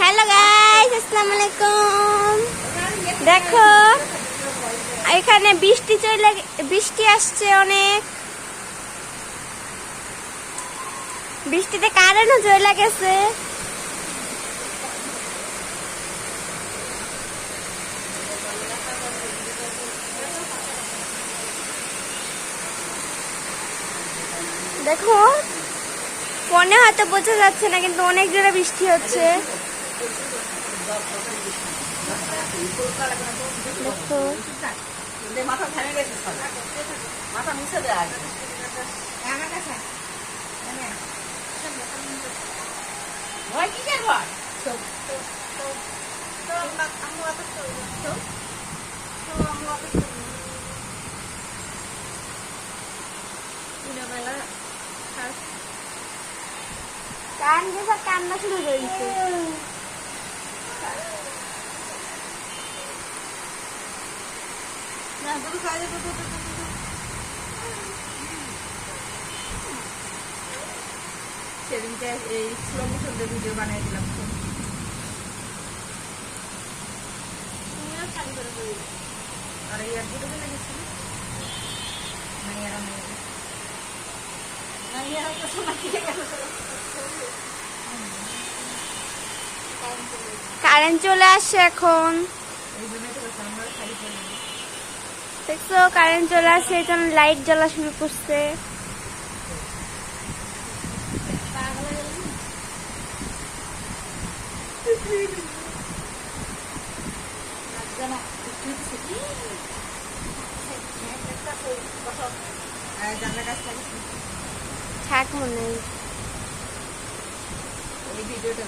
Hello guys, আসসালামু আলাইকুম। দেখো এখানে বৃষ্টি আসছে অনেক। বৃষ্টিতে কারেন্টও চলে গেছে। দেখো ফোনে হয়তো বোঝা যাচ্ছে না, কিন্তু অনেক জোরে বৃষ্টি হচ্ছে। দেখো কান্না শুরু হয়েছে। সেদিনকে এই স্লো মোশন ভিডিও বানিয়ে দিলাম। আর এই এক দুটো লেগেছিল কারেন্ট চলে আসছে এখন। দেখছো কারেন্ট চলে আসছে, এই জন্য লাইট জ্বলা শুরু করছে। থাক মনে হয় এই ভিডিওটা